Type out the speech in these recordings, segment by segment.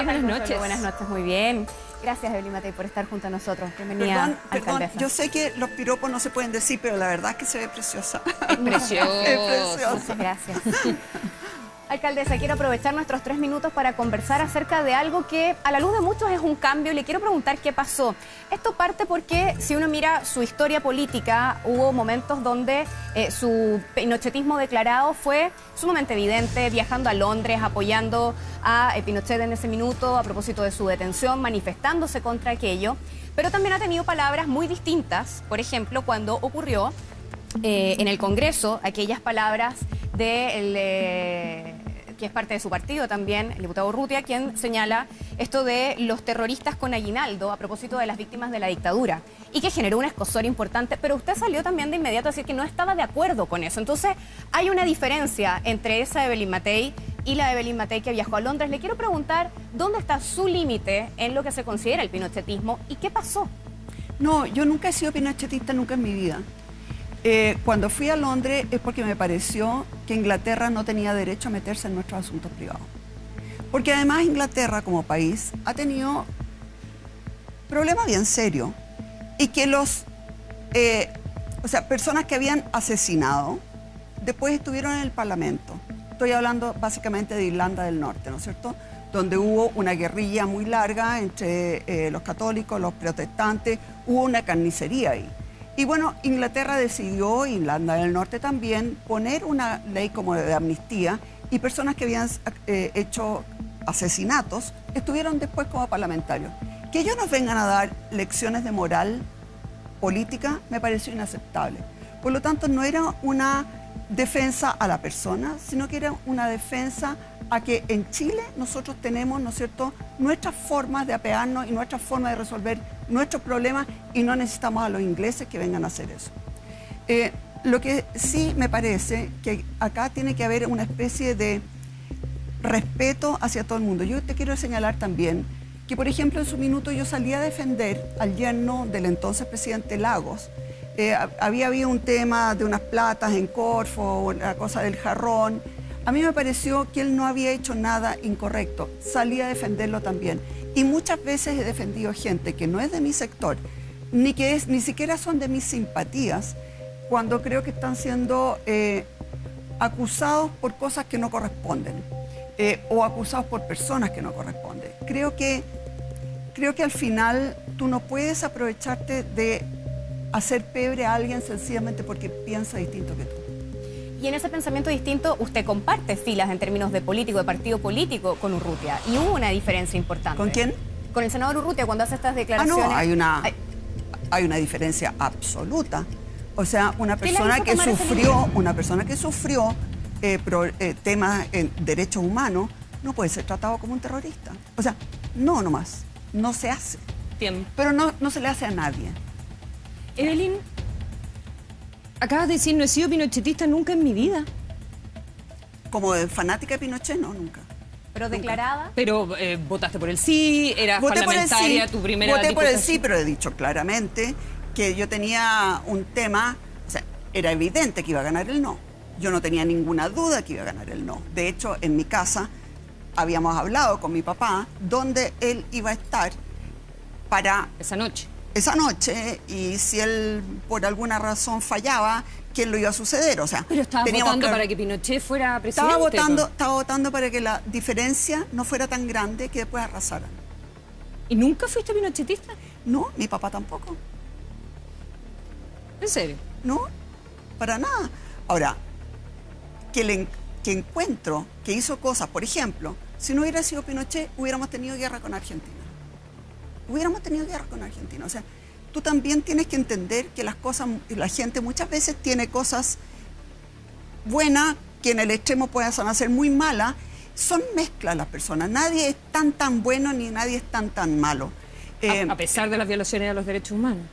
estás? Buenas noches. Buenas noches, muy bien. Gracias, Evelyn Matei, por estar junto a nosotros. Bienvenida, alcaldesa. Yo sé que los piropos no se pueden decir, pero la verdad es que se ve preciosa. Es precioso. Es preciosa. Muchas gracias. Alcaldesa, quiero aprovechar nuestros 3 minutos para conversar acerca de algo que a la luz de muchos es un cambio y le quiero preguntar qué pasó. Esto parte porque si uno mira su historia política, hubo momentos donde su pinochetismo declarado fue sumamente evidente, viajando a Londres, apoyando a Pinochet en ese minuto a propósito de su detención, manifestándose contra aquello, pero también ha tenido palabras muy distintas, por ejemplo, cuando ocurrió en el Congreso aquellas palabras de que es parte de su partido también, el diputado Urrutia, quien señala esto de los terroristas con aguinaldo a propósito de las víctimas de la dictadura y que generó un escozor importante, pero usted salió también de inmediato a decir que no estaba de acuerdo con eso. Entonces, hay una diferencia entre esa Evelyn Matei y la Evelyn Matei que viajó a Londres. Le quiero preguntar, ¿dónde está su límite en lo que se considera el pinochetismo y qué pasó? No, yo nunca he sido pinochetista, nunca en mi vida. Cuando fui a Londres es porque me pareció que Inglaterra no tenía derecho a meterse en nuestros asuntos privados. Porque además Inglaterra como país ha tenido problemas bien serios y que personas que habían asesinado después estuvieron en el Parlamento. Estoy hablando básicamente de Irlanda del Norte, ¿no es cierto?, donde hubo una guerrilla muy larga entre los católicos, los protestantes, hubo una carnicería ahí. Y bueno, Inglaterra decidió, Irlanda del Norte también, poner una ley como de amnistía y personas que habían hecho asesinatos estuvieron después como parlamentarios. Que ellos nos vengan a dar lecciones de moral política me pareció inaceptable. Por lo tanto, no era una defensa a la persona, sino que era una defensa a que en Chile nosotros tenemos, ¿no es cierto?, nuestras formas de apearnos y nuestras formas de resolver nuestros problemas y no necesitamos a los ingleses que vengan a hacer eso. Lo que sí me parece que acá tiene que haber una especie de respeto hacia todo el mundo. Yo te quiero señalar también que, por ejemplo, en su minuto yo salí a defender al yerno del entonces presidente Lagos. Había habido un tema de unas platas en Corfo, la cosa del jarrón. A mí me pareció que él no había hecho nada incorrecto. Salí a defenderlo también. Y muchas veces he defendido gente que no es de mi sector, ni siquiera son de mis simpatías, cuando creo que están siendo acusados por cosas que no corresponden, o acusados por personas que no corresponden. Creo que al final tú no puedes aprovecharte de hacer pebre a alguien sencillamente porque piensa distinto que tú. Y en ese pensamiento distinto, usted comparte filas en términos de político, de partido político con Urrutia. Y hubo una diferencia importante. ¿Con quién? Con el senador Urrutia, cuando hace estas declaraciones. No, hay una diferencia absoluta. O sea, una persona que sufrió temas en derechos humanos no puede ser tratado como un terrorista. O sea, no nomás. No se hace. Tiempo. Pero no se le hace a nadie. Evelyn, acabas de decir, no he sido pinochetista nunca en mi vida. Como fanática de Pinochet, no, nunca. Pero declarada. Pero votaste por el sí, eras parlamentaria, tu primera Voté por el diputación. sí, pero he dicho claramente que yo tenía un tema, o sea, era evidente que iba a ganar el no. Yo no tenía ninguna duda que iba a ganar el no. De hecho, en mi casa habíamos hablado con mi papá dónde él iba a estar para Esa noche. Y si él por alguna razón fallaba, ¿qué lo iba a suceder? O sea, Pero estabas votando para que Pinochet fuera presidente. Estaba votando para que la diferencia no fuera tan grande que después arrasaran. ¿Y nunca fuiste pinochetista? No, mi papá tampoco. ¿En serio? No, para nada. Ahora, que encuentro que hizo cosas, por ejemplo, si no hubiera sido Pinochet, hubiéramos tenido guerra con Argentina. O sea, tú también tienes que entender que la gente muchas veces tiene cosas buenas que en el extremo pueden ser muy malas. Son mezclas las personas. Nadie es tan bueno ni nadie es tan malo. A pesar de las violaciones a los derechos humanos.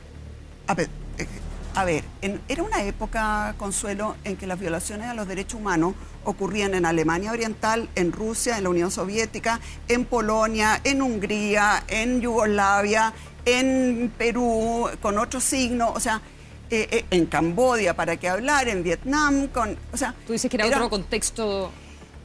Era una época, Consuelo, en que las violaciones a los derechos humanos ocurrían en Alemania Oriental, en Rusia, en la Unión Soviética, en Polonia, en Hungría, en Yugoslavia, en Perú, con otro signo, o sea, en Camboya, para qué hablar, en Vietnam, o sea... ¿Tú dices que era otro contexto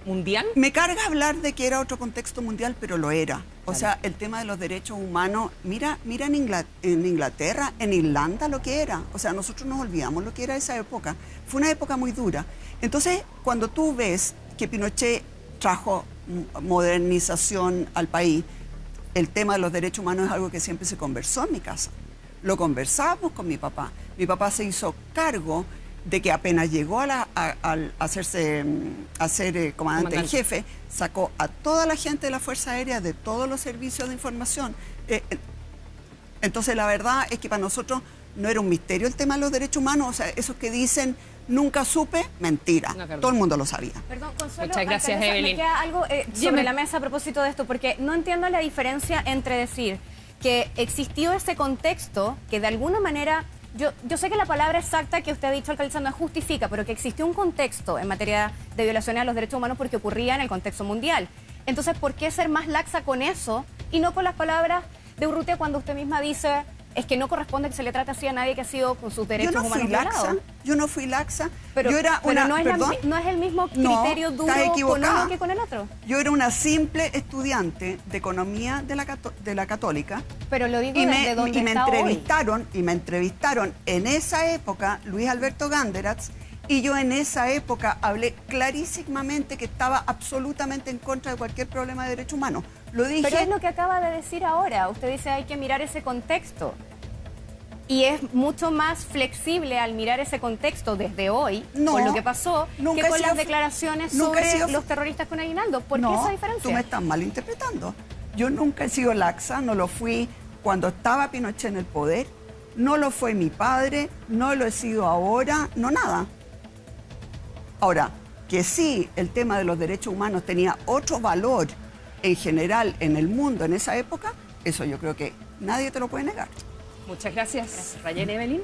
mundial? Me carga hablar de que era otro contexto mundial, pero lo era. O sea, el tema de los derechos humanos, mira en Inglaterra, en Irlanda lo que era. O sea, nosotros nos olvidamos lo que era esa época. Fue una época muy dura. Entonces, cuando tú ves que Pinochet trajo modernización al país, el tema de los derechos humanos es algo que siempre se conversó en mi casa. Lo conversamos con mi papá. Mi papá se hizo cargo de que apenas llegó a ser comandante en jefe, sacó a toda la gente de la Fuerza Aérea, de todos los servicios de información. Entonces, la verdad es que para nosotros no era un misterio el tema de los derechos humanos. O sea, esos que dicen, nunca supe, mentira. No, todo el mundo lo sabía. Perdón, Consuelo, muchas gracias, Evelyn. Me queda algo sobre la mesa a propósito de esto, porque no entiendo la diferencia entre decir que existió ese contexto que de alguna manera... Yo sé que la palabra exacta que usted ha dicho, alcaldesa, no justifica, pero que existió un contexto en materia de violaciones a los derechos humanos porque ocurría en el contexto mundial. Entonces, ¿por qué ser más laxa con eso y no con las palabras de Urrutia cuando usted misma dice es que no corresponde que se le trate así a nadie que ha sido con sus derechos humanos violados? Yo no fui laxa. Pero, yo era pero no es el mismo criterio duro con uno que con el otro. Yo era una simple estudiante de economía de la Católica. Pero lo digo desde donde está hoy. Y me entrevistaron en esa época Luis Alberto Gánderatz, y yo en esa época hablé clarísimamente que estaba absolutamente en contra de cualquier problema de derechos humanos. Lo dije. Pero es lo que acaba de decir ahora. Usted dice hay que mirar ese contexto. Y es mucho más flexible al mirar ese contexto desde hoy, con lo que pasó, que con las declaraciones sobre los terroristas con aguinaldo. ¿Por qué esa diferencia? Tú me estás malinterpretando. Yo nunca he sido laxa, no lo fui cuando estaba Pinochet en el poder, no lo fue mi padre, no lo he sido ahora, no nada. Ahora, que sí, el tema de los derechos humanos tenía otro valor en general en el mundo en esa época, eso yo creo que nadie te lo puede negar. Muchas gracias. Rayen, Evelyn.